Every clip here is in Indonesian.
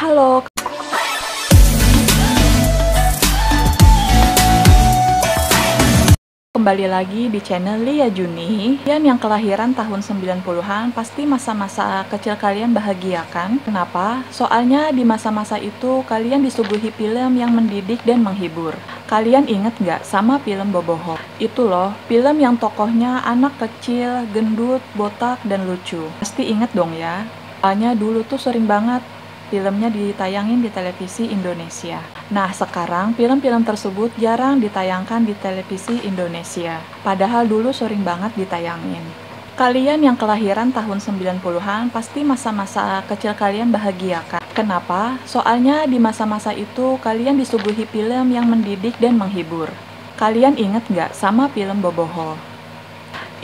Halo, kembali lagi di channel Lia Juni. Kalian yang kelahiran tahun 90-an pasti masa-masa kecil kalian bahagia kan? Kenapa? Soalnya di masa-masa itu kalian disuguhi film yang mendidik dan menghibur. Kalian inget nggak sama film Boboho? Itu loh, film yang tokohnya anak kecil, gendut, botak, dan lucu. Pasti inget dong ya? Soalnya dulu tuh sering banget filmnya ditayangin di televisi Indonesia. Nah, sekarang film-film tersebut jarang ditayangkan di televisi Indonesia. Padahal dulu sering banget ditayangin. Kalian yang kelahiran tahun 90-an pasti masa-masa kecil kalian bahagia kan? Kenapa? Soalnya di masa-masa itu kalian disuguhi film yang mendidik dan menghibur. Kalian inget nggak sama film Boboho?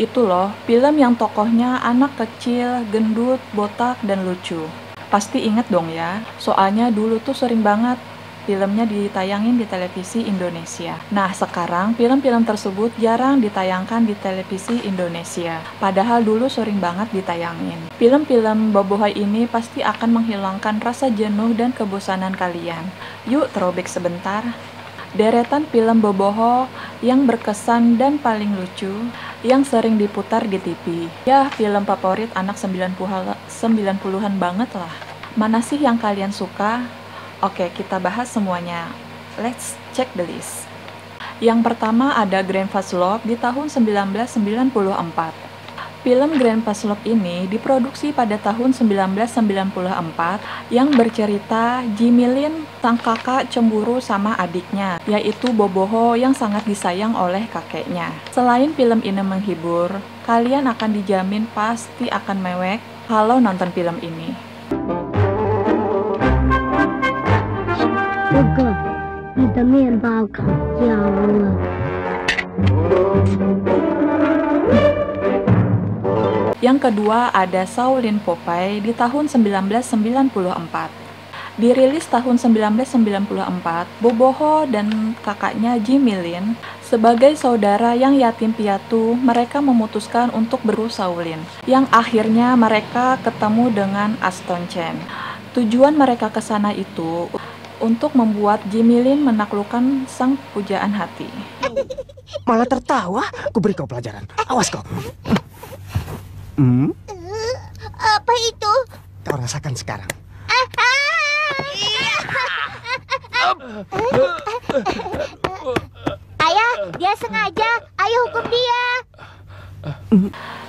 Itu loh, film yang tokohnya anak kecil, gendut, botak, dan lucu. Pasti inget dong ya, soalnya dulu tuh sering banget filmnya ditayangin di televisi Indonesia. Nah, sekarang film-film tersebut jarang ditayangkan di televisi Indonesia. Padahal dulu sering banget ditayangin. Film-film Boboho ini pasti akan menghilangkan rasa jenuh dan kebosanan kalian. Yuk throwback sebentar. Deretan film Boboho yang berkesan dan paling lucu yang sering diputar di TV. Ya, film favorit anak 90-an banget lah. Mana sih yang kalian suka? Oke, kita bahas semuanya. Let's check the list. Yang pertama ada Grand Fast Love di tahun 1994. Film Grand Fast Love ini diproduksi pada tahun 1994 yang bercerita Jimmy Lin, sang kakak cemburu sama adiknya, yaitu Boboho yang sangat disayang oleh kakeknya. Selain film ini menghibur, kalian akan dijamin pasti akan mewek kalau nonton film ini. Yang kedua ada Shaolin Popeye di tahun 1994. Dirilis tahun 1994, Boboho dan kakaknya Jimmy Lin sebagai saudara yang yatim piatu, mereka memutuskan untuk berburu Shaolin, yang akhirnya mereka ketemu dengan Aston Chen. Tujuan mereka ke sana itu untuk membuat Jimmy Lin menaklukkan sang pujaan hati. Malah tertawa, ku beri kau pelajaran. Awas kau. Apa itu? Kau rasakan sekarang. Ayah, dia sengaja. Ayo hukum dia.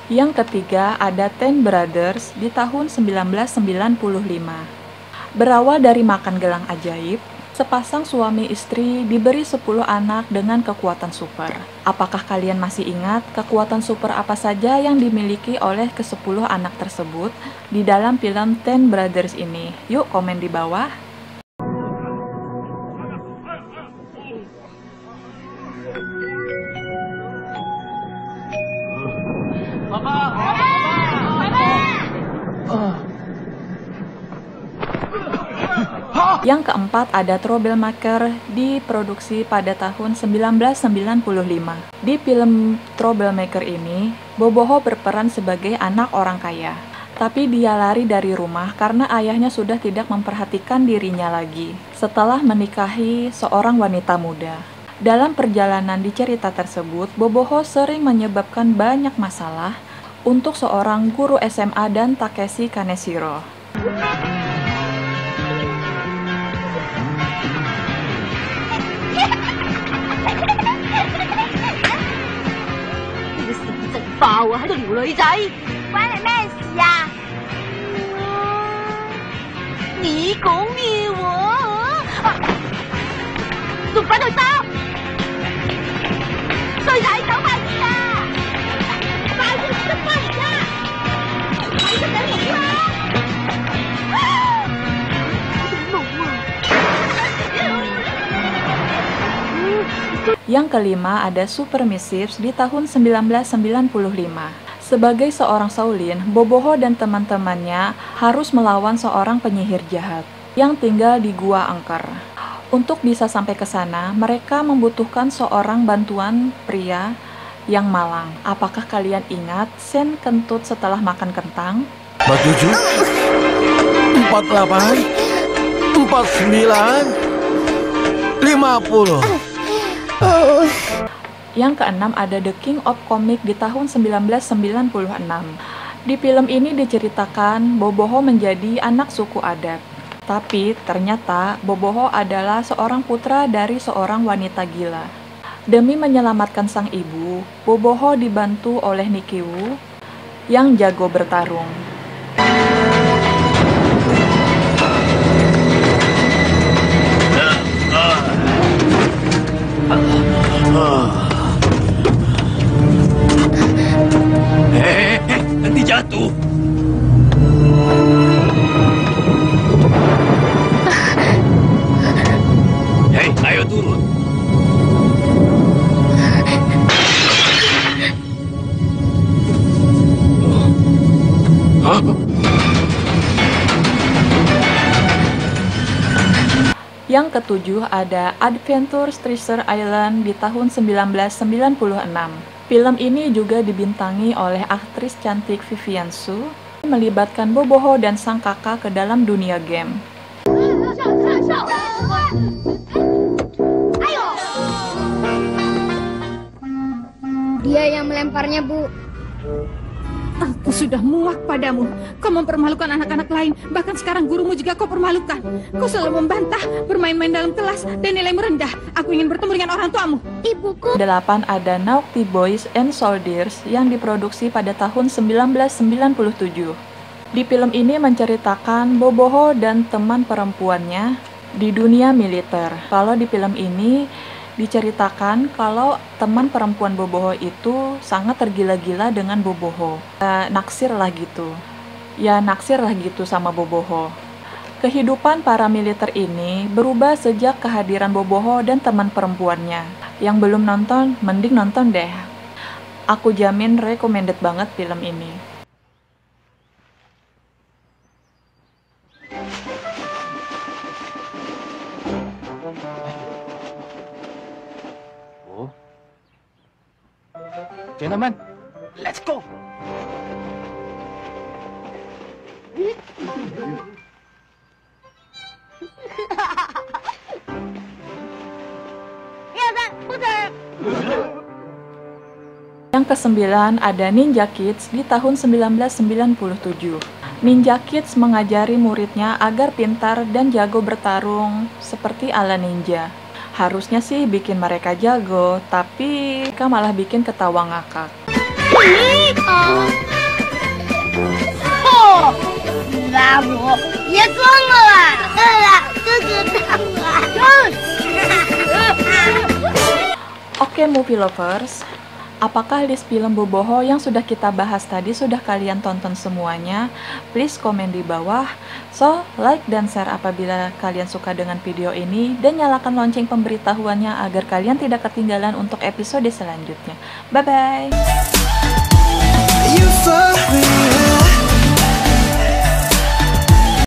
Yang ketiga ada Ten Brothers di tahun 1995. Berawal dari makan gelang ajaib, sepasang suami istri diberi 10 anak dengan kekuatan super. Apakah kalian masih ingat kekuatan super apa saja yang dimiliki oleh ke-10 anak tersebut di dalam film Ten Brothers ini? Yuk komen di bawah. Yang keempat ada Troublemaker, diproduksi pada tahun 1995. Di film Troublemaker ini, Boboho berperan sebagai anak orang kaya. Tapi dia lari dari rumah karena ayahnya sudah tidak memperhatikan dirinya lagi setelah menikahi seorang wanita muda. Dalam perjalanan di cerita tersebut, Boboho sering menyebabkan banyak masalah untuk seorang guru SMA dan Takeshi Kaneshiro. Yang kelima ada Super Missives di tahun 1995. Sebagai seorang Shaolin, Boboho dan teman-temannya harus melawan seorang penyihir jahat yang tinggal di Gua Angker. Untuk bisa sampai ke sana, mereka membutuhkan seorang bantuan pria yang malang. Apakah kalian ingat scene kentut setelah makan kentang? 47, 48, 49, 50. Yang keenam ada The King of Comic di tahun 1996. Di film ini diceritakan Boboho menjadi anak suku adat. Tapi ternyata Boboho adalah seorang putra dari seorang wanita gila. Demi menyelamatkan sang ibu, Boboho dibantu oleh Nikiwu yang jago bertarung. Nanti jatuh. Hei, ayo turun. Yang ketujuh ada Adventure Treasure Island di tahun 1996. Film ini juga dibintangi oleh aktris cantik Vivian Su, melibatkan Boboho dan sang kakak ke dalam dunia game. Dia yang melemparnya, Bu. Aku sudah muak padamu. Kau mempermalukan anak-anak lain. Bahkan sekarang gurumu juga kau permalukan. Kau selalu membantah, bermain-main dalam kelas, dan nilaimu rendah. Aku ingin bertemu dengan orang tuamu. Ibuku. 8 ada Naughty Boys and Soldiers yang diproduksi pada tahun 1997. Di film ini menceritakan Boboho dan teman perempuannya di dunia militer. Kalau di film ini diceritakan kalau teman perempuan Boboho itu sangat tergila-gila dengan Boboho. Naksir lah gitu sama Boboho. Kehidupan para militer ini berubah sejak kehadiran Boboho dan teman perempuannya. Yang belum nonton, mending nonton deh. Aku jamin recommended banget film ini. Gentlemen, let's go. Yang kesembilan ada Ninja Kids di tahun 1997. Ninja Kids mengajari muridnya agar pintar dan jago bertarung seperti ala ninja. Harusnya sih bikin mereka jago, tapi mereka malah bikin ketawa ngakak. Bravo. Ya lah. Oke movie lovers, apakah list film Boboho yang sudah kita bahas tadi sudah kalian tonton semuanya? Please komen di bawah. So, like dan share apabila kalian suka dengan video ini dan nyalakan lonceng pemberitahuannya agar kalian tidak ketinggalan untuk episode selanjutnya. Bye-bye!